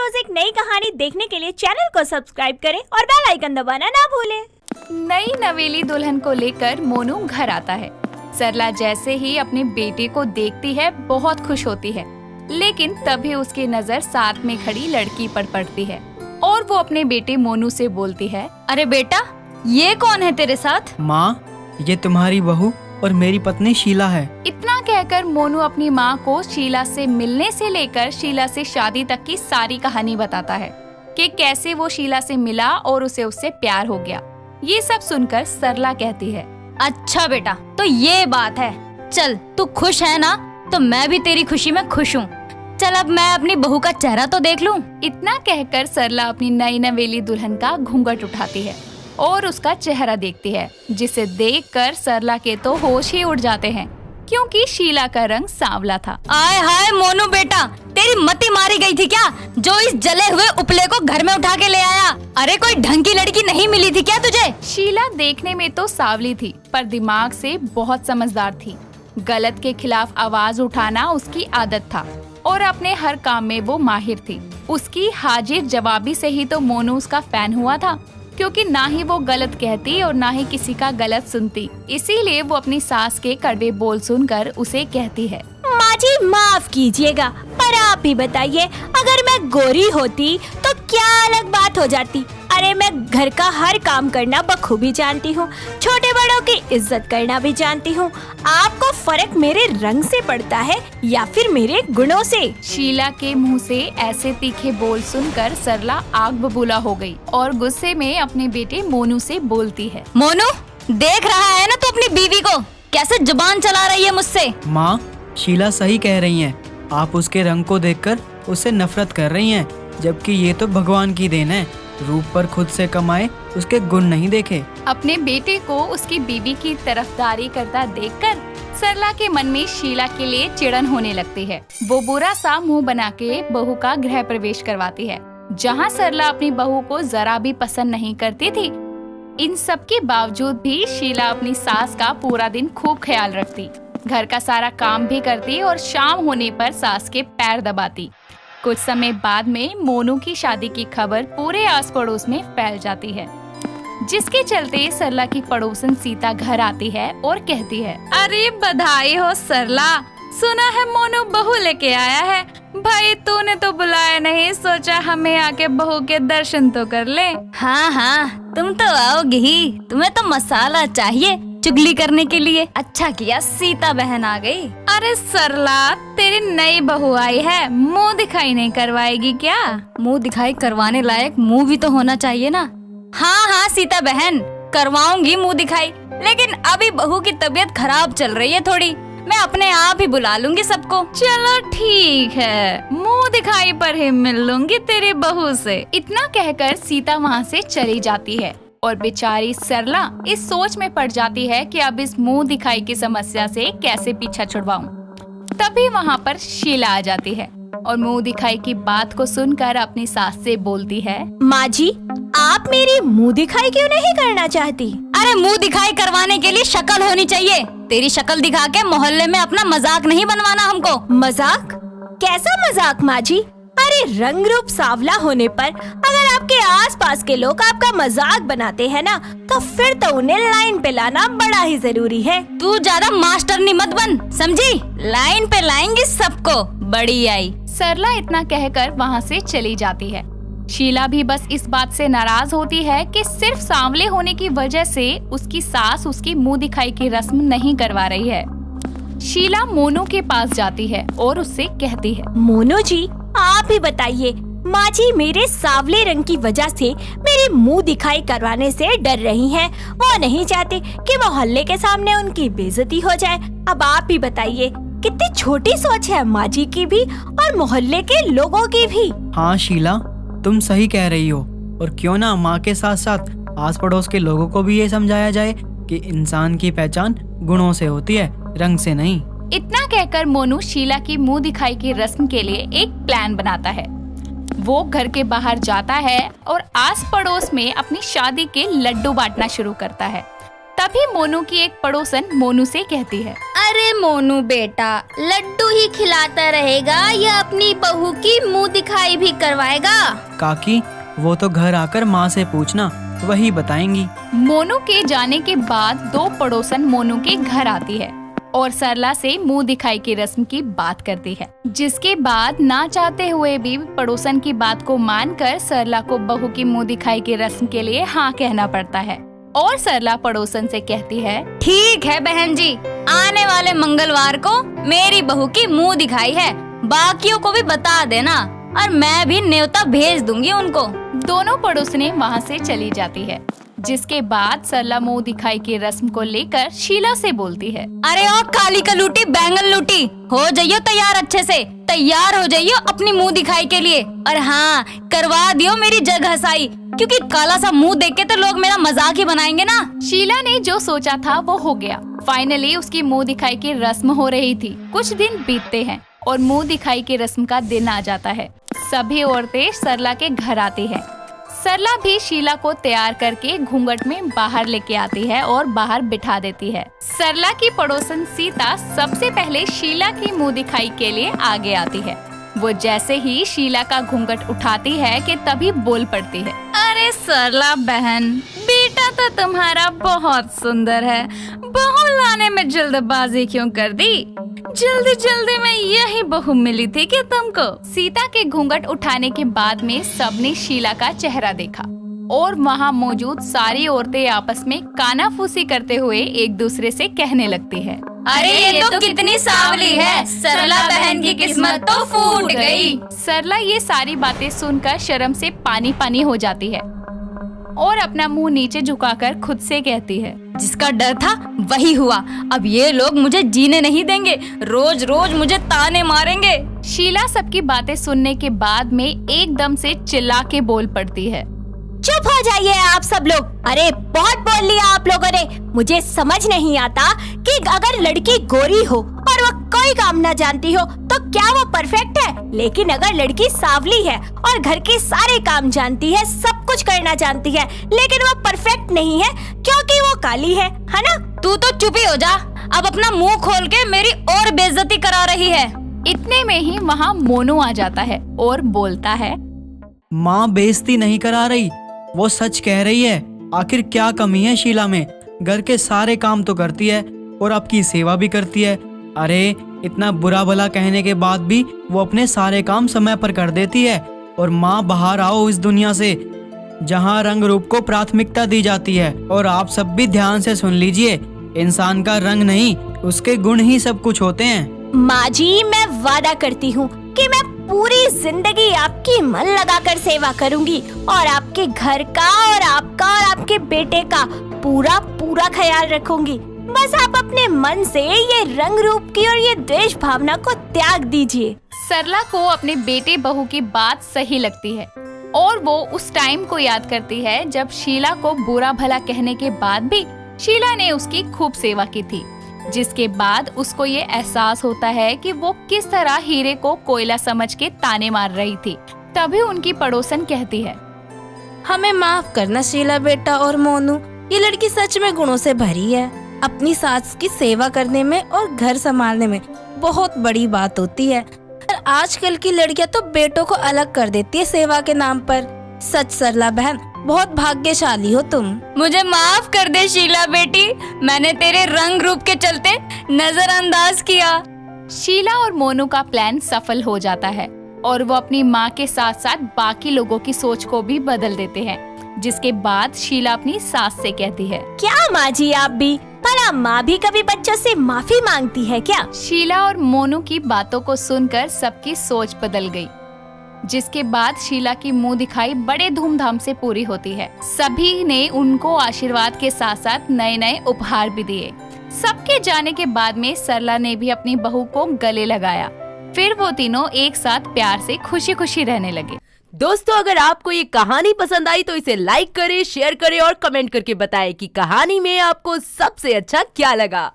रोज एक नई कहानी देखने के लिए चैनल को सब्सक्राइब करें और बेल आइकन दबाना ना भूलें। नई नवेली दुल्हन को लेकर मोनू घर आता है। सरला जैसे ही अपने बेटे को देखती है बहुत खुश होती है, लेकिन तभी उसकी नजर साथ में खड़ी लड़की पर पड़ती है और वो अपने बेटे मोनू से बोलती है, अरे बेटा, ये कौन है तेरे साथ? माँ, ये तुम्हारी बहू और मेरी पत्नी शीला है। इतना कहकर मोनू अपनी माँ को शीला से मिलने से लेकर शीला से शादी तक की सारी कहानी बताता है कि कैसे वो शीला से मिला और उसे उससे प्यार हो गया। ये सब सुनकर सरला कहती है, अच्छा बेटा, तो ये बात है। चल, तू खुश है ना? तो मैं भी तेरी खुशी में खुश हूँ। चल अब मैं अपनी बहू का चेहरा तो देख लूँ। इतना कहकर सरला अपनी नई नवेली दुल्हन का घूंघट उठाती है और उसका चेहरा देखती है, जिसे देखकर सरला के तो होश ही उड़ जाते हैं, क्योंकि शीला का रंग सांवला था। आय हाय मोनू बेटा, तेरी मती मारी गई थी क्या, जो इस जले हुए उपले को घर में उठा के ले आया? अरे कोई ढंग की लड़की नहीं मिली थी क्या तुझे? शीला देखने में तो सांवली थी, पर दिमाग से बहुत समझदार थी। गलत के खिलाफ आवाज उठाना उसकी आदत था और अपने हर काम में वो माहिर थी। उसकी हाजिर जवाबी से ही तो मोनू उसका फैन हुआ था, क्योंकि ना ही वो गलत कहती और ना ही किसी का गलत सुनती। इसीलिए वो अपनी सास के कड़वे बोल सुनकर उसे कहती है, माँ जी माफ कीजिएगा, पर आप ही बताइए, अगर मैं गोरी होती तो क्या अलग बात हो जाती। अरे मैं घर का हर काम करना बखूबी जानती हूँ, छोटे बड़ों की इज्जत करना भी जानती हूँ। आपको फर्क मेरे रंग से पड़ता है या फिर मेरे गुणों से? शीला के मुंह से ऐसे तीखे बोल सुनकर सरला आग बबूला हो गई और गुस्से में अपने बेटे मोनू से बोलती है, मोनू, देख रहा है ना तू अपनी बीवी को कैसे जुबान चला रही है मुझसे? माँ, शीला सही कह रही हैं। आप उसके रंग को देखकर उससे नफरत कर रही हैं, जबकि ये तो भगवान की देन है। रूप पर खुद से कमाए, उसके गुण नहीं देखे। अपने बेटे को उसकी बीवी की तरफदारी करता देखकर सरला के मन में शीला के लिए चिड़न होने लगती है। वो बुरा सा मुंह बना के बहू का गृह प्रवेश करवाती है, जहाँ सरला अपनी बहू को जरा भी पसंद नहीं करती थी। इन सब के बावजूद भी शीला अपनी सास का पूरा दिन खूब ख्याल रखती, घर का सारा काम भी करती और शाम होने पर सास के पैर दबाती। कुछ समय बाद में मोनू की शादी की खबर पूरे आस पड़ोस में फैल जाती है, जिसके चलते सरला की पड़ोसन सीता घर आती है और कहती है, अरे बधाई हो सरला, सुना है मोनू बहू लेके आया है। भाई तूने तो बुलाया नहीं, सोचा हमें आके बहू के दर्शन तो कर ले। हाँ हाँ, तुम तो आओगी ही, तुम्हें तो मसाला चाहिए चुगली करने के लिए। अच्छा किया सीता बहन आ गई। अरे सरला, तेरी नई बहू आई है, मुंह दिखाई नहीं करवाएगी क्या? मुंह दिखाई करवाने लायक मुंह भी तो होना चाहिए ना। हाँ हाँ सीता बहन, करवाऊंगी मुंह दिखाई, लेकिन अभी बहू की तबीयत खराब चल रही है थोड़ी। मैं अपने आप ही बुला लूंगी सबको। चलो ठीक है, मुंह दिखाई पर ही मिल लूंगी तेरी बहू से। इतना कहकर सीता वहाँ से चली जाती है और बेचारी सरला इस सोच में पड़ जाती है कि अब इस मुंह दिखाई की समस्या से कैसे पीछा छुड़वाऊं। तभी वहाँ पर शीला आ जाती है और मुंह दिखाई की बात को सुनकर अपनी सास से बोलती है, माँ जी, आप मेरी मुंह दिखाई क्यों नहीं करना चाहती? अरे मुंह दिखाई करवाने के लिए शक्ल होनी चाहिए। तेरी शक्ल दिखा के मोहल्ले में अपना मजाक नहीं बनवाना हमको। मजाक? कैसा मजाक माँ जी? अरे रंग रूप सांवला होने पर अगर आपके आसपास के लोग आपका मजाक बनाते हैं ना, तो फिर तो उन्हें लाइन पे लाना बड़ा ही जरूरी है। तू ज्यादा मास्टरनी मत बन, समझी? लाइन पे लाएंगे सबको, बड़ी आई। सरला इतना कहकर वहाँ से चली जाती है। शीला भी बस इस बात से नाराज होती है कि सिर्फ सांवले होने की वजह से उसकी सास उसकी मुंह दिखाई की रस्म नहीं करवा रही है। शीला मोनू के पास जाती है और उससे कहती है, मोनू जी, आप ही बताइए, माँ जी मेरे सांवले रंग की वजह से मेरी मुंह दिखाई करवाने से डर रही हैं। वो नहीं चाहते कि मोहल्ले के सामने उनकी बेइज्जती हो जाए। अब आप ही बताइए, कितनी छोटी सोच है माँ जी की भी और मोहल्ले के लोगों की भी। हाँ शीला, तुम सही कह रही हो। और क्यों ना माँ के साथ साथ आस पड़ोस के लोगों को भी ये समझाया जाए कि इंसान की पहचान गुणों से होती है, रंग से नहीं। इतना कहकर मोनू शीला की मुंह दिखाई की रस्म के लिए एक प्लान बनाता है। वो घर के बाहर जाता है और आस पड़ोस में अपनी शादी के लड्डू बांटना शुरू करता है। तभी मोनू की एक पड़ोसन मोनू से कहती है, अरे मोनू बेटा, लड्डू ही खिलाता रहेगा या अपनी बहू की मुंह दिखाई भी करवाएगा? काकी, वो तो घर आकर माँ से पूछना, वही बताएंगी। मोनू के जाने के बाद 2 पड़ोसन मोनू के घर आती है और सरला से मुंह दिखाई की रस्म की बात करती है, जिसके बाद ना चाहते हुए भी पड़ोसन की बात को मानकर सरला को बहू की मुंह दिखाई की रस्म के लिए हाँ कहना पड़ता है। और सरला पड़ोसन से कहती है, ठीक है बहन जी, आने वाले मंगलवार को मेरी बहू की मुंह दिखाई है, बाकियों को भी बता देना और मैं भी न्योता भेज दूंगी उनको। दोनों पड़ोसने वहाँ से चली जाती है, जिसके बाद सरला मुंह दिखाई की रस्म को लेकर शीला से बोलती है, अरे ओ काली कलूटी बैंगन लूटी, हो जाइयो तैयार, अच्छे से तैयार हो जाइयो अपनी मुंह दिखाई के लिए। और हाँ, करवा दियो मेरी जग हसाई, क्योंकि काला सा मुंह देख के तो लोग मेरा मजाक ही बनाएंगे ना। शीला ने जो सोचा था वो हो गया। फाइनली उसकी मुंह दिखाई की रस्म हो रही थी। कुछ दिन बीतते हैं और मुंह दिखाई की रस्म का दिन आ जाता है। सभी औरतें सरला के घर आती है। सरला भी शीला को तैयार करके घूंघट में बाहर लेके आती है और बाहर बिठा देती है। सरला की पड़ोसन सीता सबसे पहले शीला की मुंह दिखाई के लिए आगे आती है। वो जैसे ही शीला का घूंघट उठाती है कि तभी बोल पड़ती है, अरे सरला बहन, बेटा तो तुम्हारा बहुत सुंदर है, बहू लाने में जल्दबाजी क्यों कर दी? जल्दी जल्दी में यही बहू मिली थी कि तुमको? सीता के घूंघट उठाने के बाद में सबने शीला का चेहरा देखा और वहाँ मौजूद सारी औरतें आपस में कानाफूसी करते हुए एक दूसरे से कहने लगती है, अरे ये तो कितनी सांवली है, सरला बहन की किस्मत तो फूट गई। सरला ये सारी बातें सुनकर शर्म से पानी पानी हो जाती है और अपना मुंह नीचे झुकाकर खुद से कहती है, जिसका डर था वही हुआ, अब ये लोग मुझे जीने नहीं देंगे, रोज रोज मुझे ताने मारेंगे। शीला सबकी बातें सुनने के बाद में एकदम से चिल्ला के बोल पड़ती है, चुप हो जाइए आप सब लोग। अरे बहुत बोल लिया आप लोगों ने। मुझे समझ नहीं आता कि अगर लड़की गोरी हो और वो कोई काम ना जानती हो तो क्या वो परफेक्ट है, लेकिन अगर लड़की सांवली है और घर के सारे काम जानती है, सब कुछ करना जानती है, लेकिन वो परफेक्ट नहीं है क्योंकि वो काली है ना? तू तो चुप ही हो जा, अब अपना मुंह खोल के मेरी और बेइज्जती करा रही है। इतने में ही वहाँ मोनू आ जाता है और बोलता है, माँ बेइज्जती नहीं करा रही, वो सच कह रही है। आखिर क्या कमी है शीला में? घर के सारे काम तो करती है और आपकी सेवा भी करती है। अरे इतना बुरा भला कहने के बाद भी वो अपने सारे काम समय पर कर देती है। और माँ, बाहर आओ इस दुनिया से जहाँ रंग रूप को प्राथमिकता दी जाती है। और आप सब भी ध्यान से सुन लीजिए, इंसान का रंग नहीं, उसके गुण ही सब कुछ होते हैं। माँ जी, मैं वादा करती हूँ कि मैं पूरी जिंदगी आपकी मन लगाकर सेवा करूंगी और आपके घर का और आपका और आपके बेटे का पूरा पूरा ख्याल रखूंगी। बस आप अपने मन से ये रंग रूप की और ये द्वेष भावना को त्याग दीजिए। सरला को अपने बेटे बहू की बात सही लगती है और वो उस टाइम को याद करती है जब शीला को बुरा भला कहने के बाद भी शीला ने उसकी खूब सेवा की थी, जिसके बाद उसको ये एहसास होता है कि वो किस तरह हीरे को कोयला समझ के ताने मार रही थी। तभी उनकी पड़ोसन कहती है, हमें माफ करना शीला बेटा और मोनू, ये लड़की सच में गुणों से भरी है। अपनी सास की सेवा करने में और घर संभालने में बहुत बड़ी बात होती है, पर आजकल की लड़कियां तो बेटों को अलग कर देती है सेवा के नाम पर। सच सरला बहन, बहुत भाग्यशाली हो तुम। मुझे माफ कर दे शीला बेटी, मैंने तेरे रंग रूप के चलते नजरअंदाज किया। शीला और मोनू का प्लान सफल हो जाता है और वो अपनी माँ के साथ साथ बाकी लोगों की सोच को भी बदल देते हैं। जिसके बाद शीला अपनी सास से कहती है, क्या माँ जी आप भी? भला माँ भी कभी बच्चों से माफी मांगती है क्या? शीला और मोनू की बातों को सुनकर सबकी सोच बदल गई। जिसके बाद शीला की मुंह दिखाई बड़े धूमधाम से पूरी होती है। सभी ने उनको आशीर्वाद के साथ साथ नए नए उपहार भी दिए। सबके जाने के बाद में सरला ने भी अपनी बहू को गले लगाया। फिर वो तीनों एक साथ प्यार से खुशी खुशी रहने लगे। दोस्तों, अगर आपको ये कहानी पसंद आई तो इसे लाइक करें, शेयर करें और कमेंट करके बताएं कि कहानी में आपको सबसे अच्छा क्या लगा।